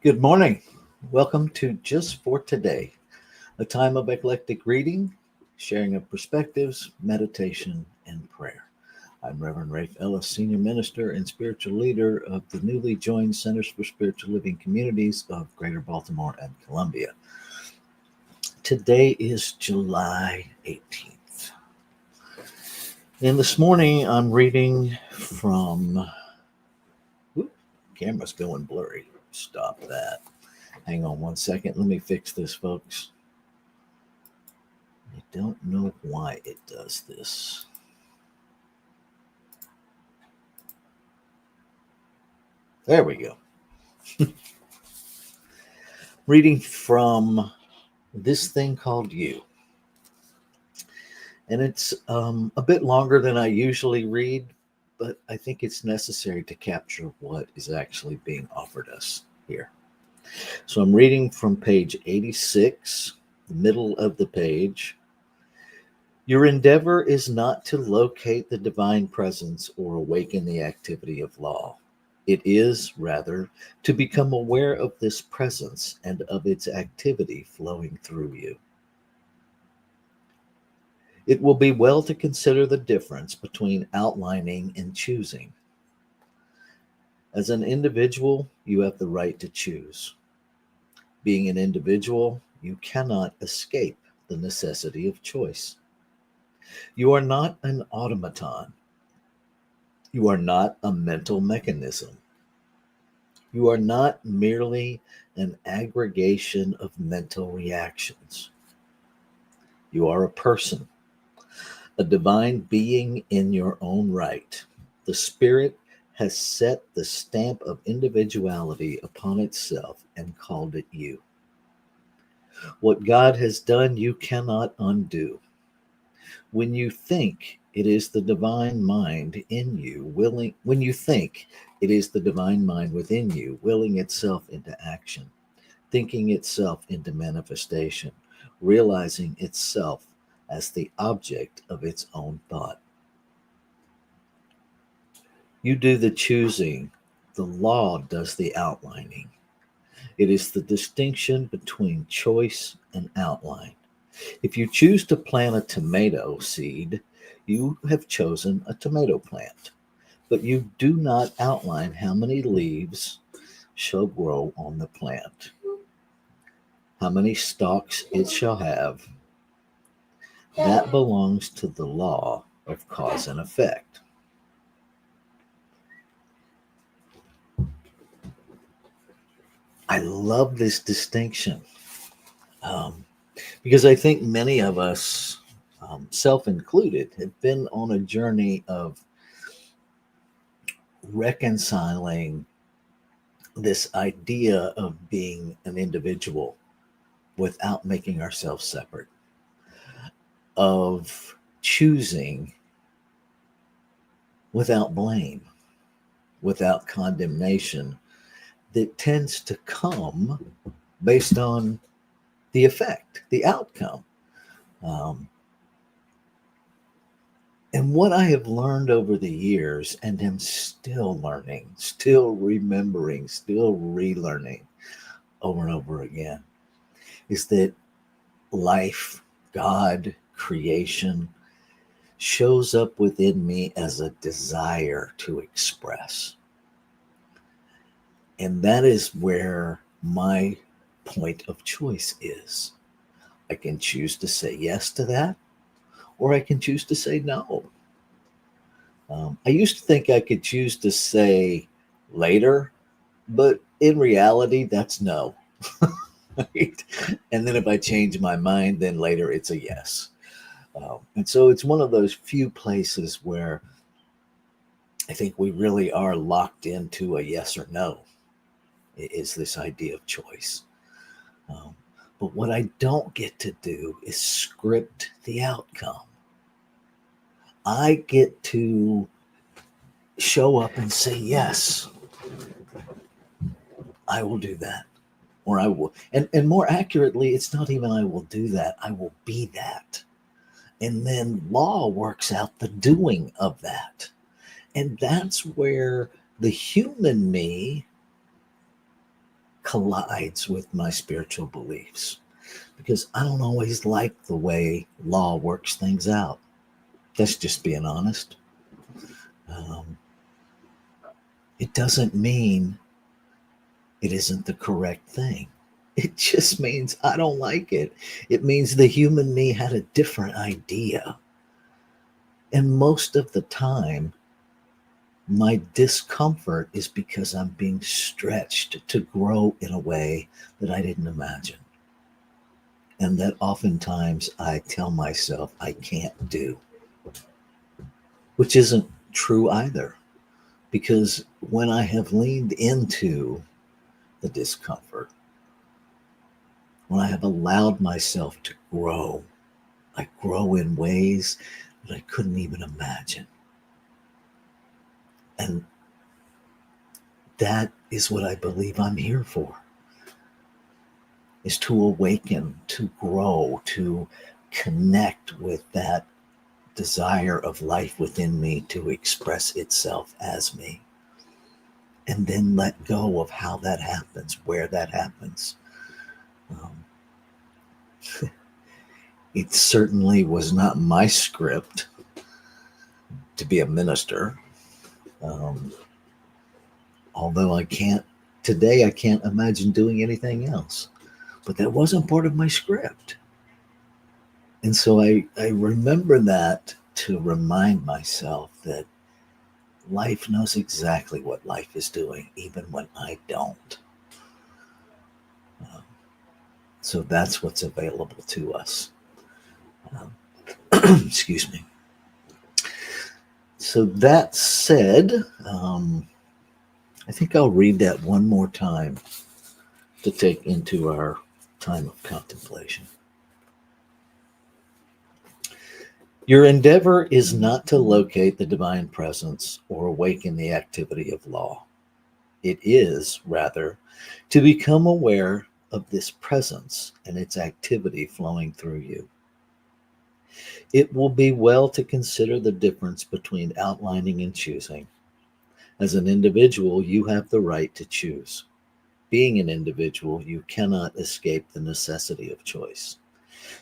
Good morning. Welcome to Just for Today, a time of eclectic reading, sharing of perspectives, meditation, and prayer. I'm Reverend Rafe Ellis, Senior Minister and Spiritual Leader of the newly joined Centers for Spiritual Living Communities of Greater Baltimore and Columbia. Today is July 18th. And this morning I'm reading from... Camera's going blurry. Stop that. Hang on one second. Let me fix this, folks. I don't know why it does this. There we go. Reading from This Thing Called You. And it's a bit longer than I usually read, but I think it's necessary to capture what is actually being offered us here. So I'm reading from page 86, the middle of the page. Your endeavor is not to locate the divine presence or awaken the activity of law. It is, rather, to become aware of this presence and of its activity flowing through you. It will be well to consider the difference between outlining and choosing. As an individual, you have the right to choose. Being an individual, you cannot escape the necessity of choice. You are not an automaton. You are not a mental mechanism. You are not merely an aggregation of mental reactions. You are a person, a divine being in your own right. The Spirit has set the stamp of individuality upon itself and called it you. What God has done, you cannot undo. When you think it is the divine mind in you when you think it is the divine mind within you willing itself into action, thinking itself into manifestation, realizing itself as the object of its own thought. You do the choosing, the law does the outlining. It is the distinction between choice and outline. If you choose to plant a tomato seed, you have chosen a tomato plant, but you do not outline how many leaves shall grow on the plant, how many stalks it shall have. That belongs to the law of cause and effect. I love this distinction because I think many of us, self included, have been on a journey of reconciling this idea of being an individual without making ourselves separate, of choosing without blame, without condemnation, that tends to come based on the effect, the outcome. And what I have learned over the years, and am still learning, still remembering, still relearning over and over again, is that life, God, creation, shows up within me as a desire to express. And that is where my point of choice is. I can choose to say yes to that, or I can choose to say no. I used to think I could choose to say later, but in reality, that's no. Right? And then if I change my mind, then later it's a yes. And so it's one of those few places where I think we really are locked into a yes or no, is this idea of choice. But what I don't get to do is script the outcome. I get to show up and say, yes, I will do that. Or I will. And more accurately, it's not even I will do that. I will be that. And then law works out the doing of that. And that's where the human me collides with my spiritual beliefs because I don't always like the way law works things out. That's just being honest. Um, it doesn't mean it isn't the correct thing. It just means I don't like it. It means the human me had a different idea. And most of the time, my discomfort is because I'm being stretched to grow in a way that I didn't imagine. And that oftentimes I tell myself I can't do, which isn't true either. Because when I have leaned into the discomfort, when I have allowed myself to grow, I grow in ways that I couldn't even imagine. And that is what I believe I'm here for, is to awaken, to grow, to connect with that desire of life within me to express itself as me. And then let go of how that happens, where that happens. Um, it certainly was not my script to be a minister. Um, although today I can't imagine doing anything else. But that wasn't part of my script. And so I remember that to remind myself that life knows exactly what life is doing, even when I don't. Um, so that's what's available to us. Um, excuse me. So that said, I think I'll read that one more time to take into our time of contemplation. Your endeavor is not to locate the divine presence or awaken the activity of law. It is, rather, to become aware of this presence and its activity flowing through you. It will be well to consider the difference between outlining and choosing. As an individual, you have the right to choose. Being an individual, you cannot escape the necessity of choice.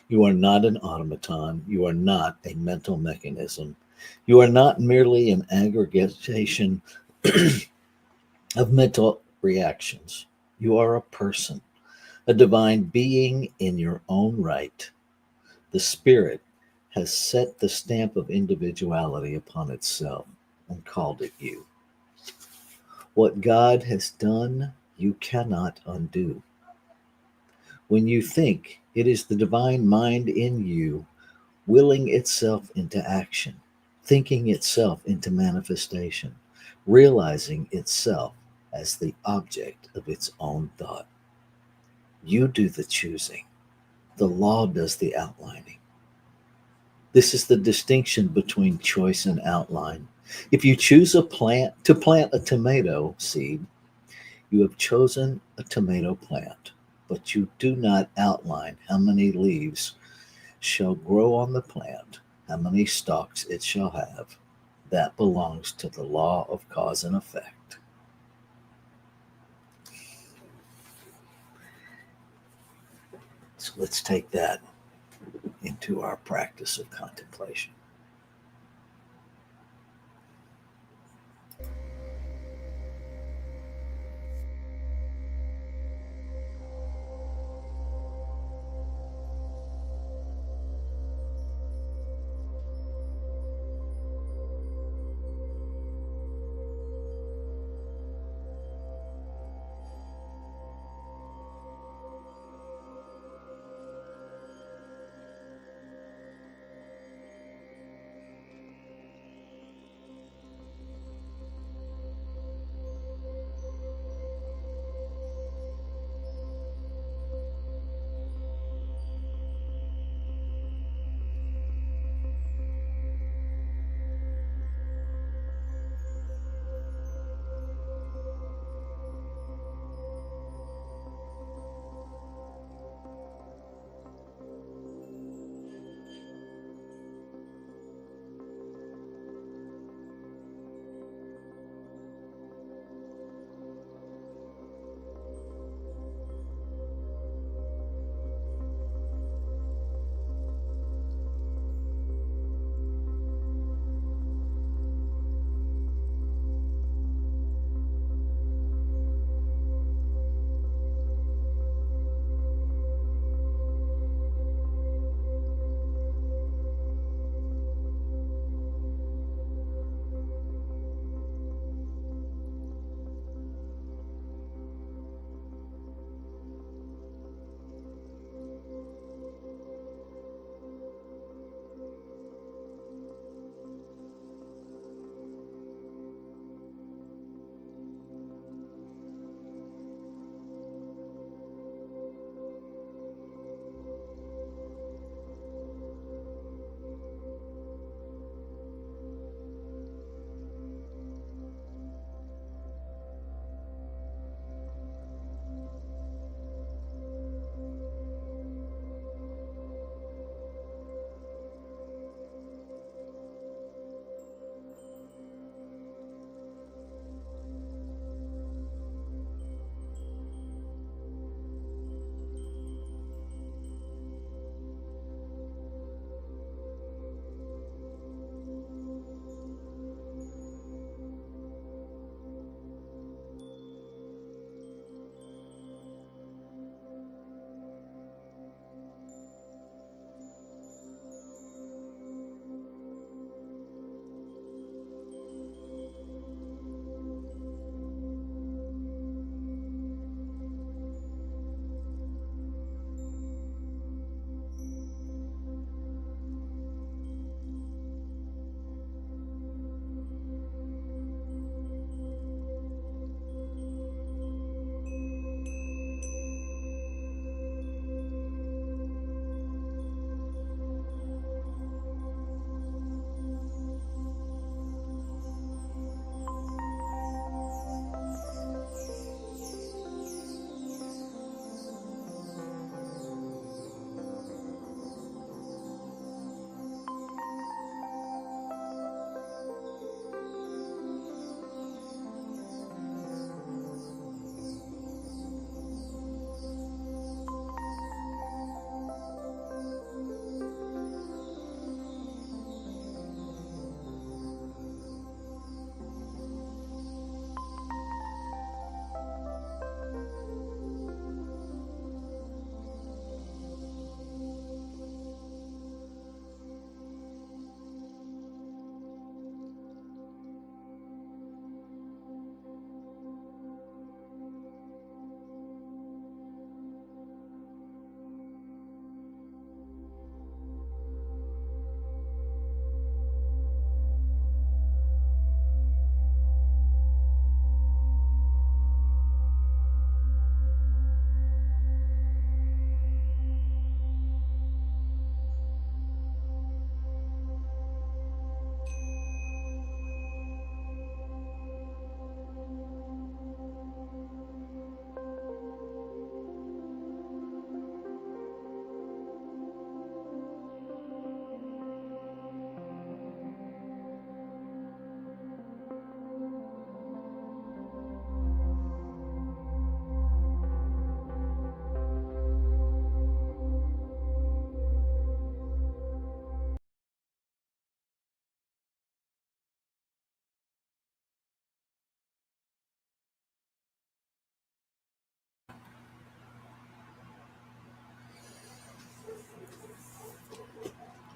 You are not an automaton. You are not a mental mechanism. You are not merely an aggregation of mental reactions. You are a person, a divine being in your own right. The Spirit has set the stamp of individuality upon itself and called it you. What God has done, you cannot undo. When you think, it is the divine mind in you willing itself into action, thinking itself into manifestation, realizing itself as the object of its own thought. You do the choosing. The law does the outlining. This is the distinction between choice and outline. If you choose to plant a tomato seed, you have chosen a tomato plant, but you do not outline how many leaves shall grow on the plant, how many stalks it shall have. That belongs to the law of cause and effect. So let's take that into our practice of contemplation.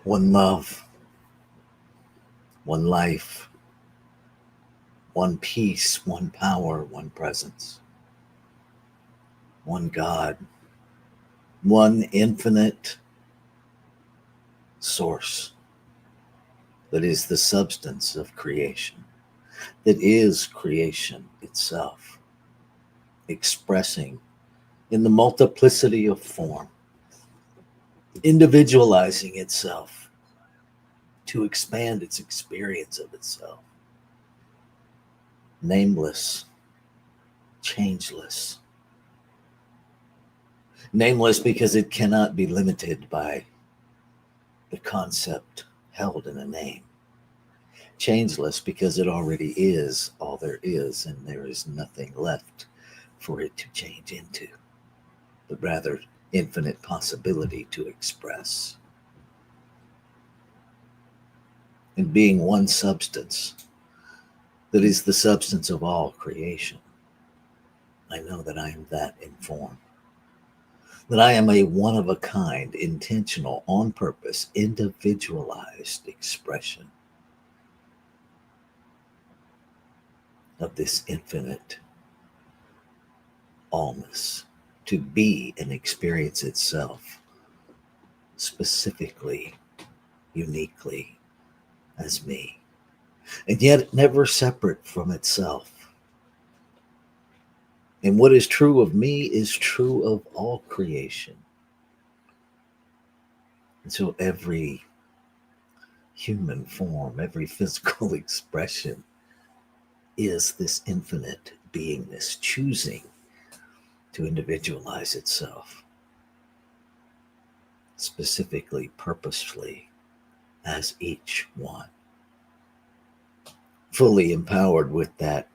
one love, one life, one peace, one power, one presence, one God, one infinite source that is the substance of creation, that is creation itself, expressing in the multiplicity of form, individualizing itself to expand its experience of itself, nameless, changeless. Nameless because it cannot be limited by the concept held in a name. Changeless because it already is all there is, and there is nothing left for it to change into, but rather infinite possibility to express. And being one substance that is the substance of all creation, I know that I am that informed. That I am a one-of-a-kind, intentional, on purpose, individualized expression of this infinite allness, to be and experience itself specifically, uniquely as me, and yet never separate from itself. And what is true of me is true of all creation. And so every human form, every physical expression is this infinite beingness choosing to individualize itself, specifically, purposefully, as each one, fully empowered with that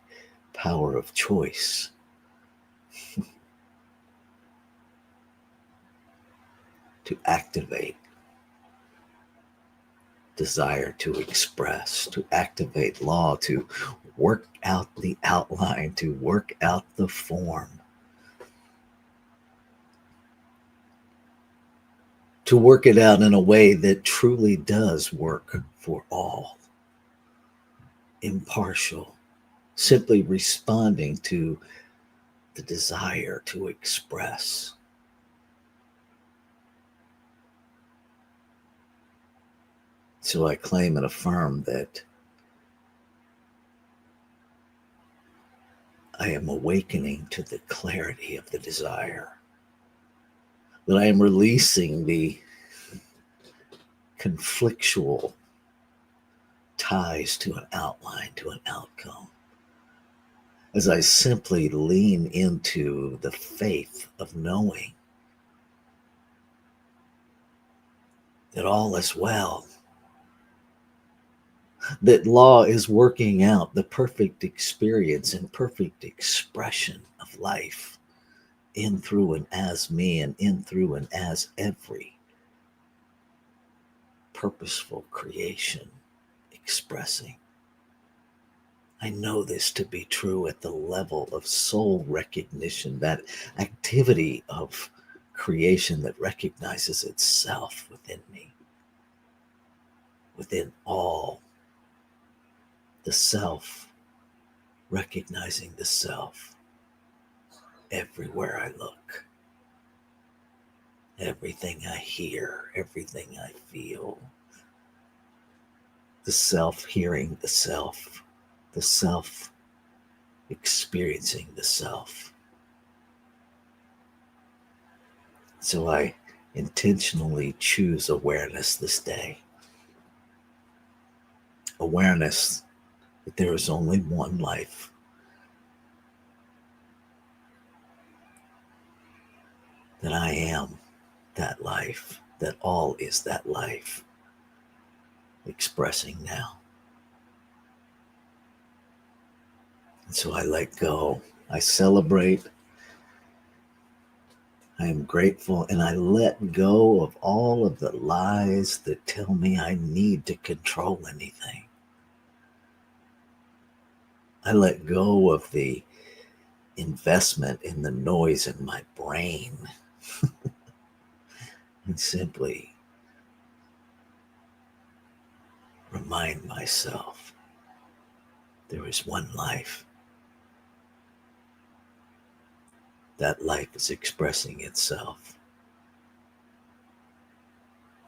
power of choice to activate desire, to express, to activate law, to work out the outline, to work out the form, to work it out in a way that truly does work for all, impartial, simply responding to the desire to express. So I claim and affirm that I am awakening to the clarity of the desire, that I am releasing the conflictual ties to an outline, to an outcome, as I simply lean into the faith of knowing that all is well, that law is working out the perfect experience and perfect expression of life in, through, and as me, and in, through, and as every purposeful creation expressing. I know this to be true at the level of soul recognition, that activity of creation that recognizes itself within me, within all, the self, recognizing the self everywhere I look, everything I hear, everything I feel, the self hearing the self experiencing the self. So I intentionally choose awareness this day. Awareness that there is only one life. That I am that life. That all is that life. Expressing now. And so I let go. I celebrate. I am grateful, and I let go of all of the lies that tell me I need to control anything. I let go of the investment in the noise in my brain and simply remind myself there is one life. That life is expressing itself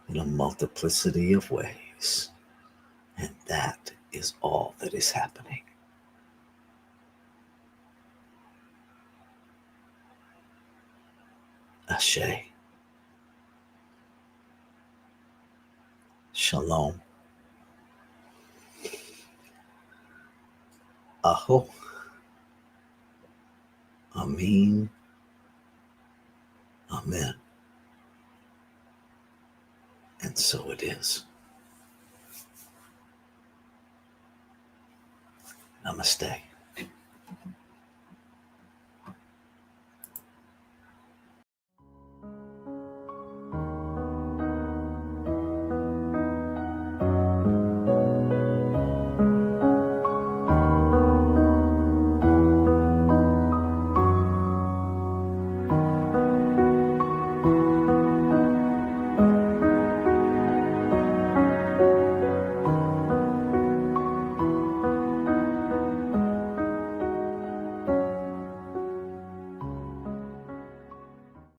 in a multiplicity of ways. And that is all that is happening. Ashe. Shalom. Aho. Amin. Amen. And so it is. Namaste.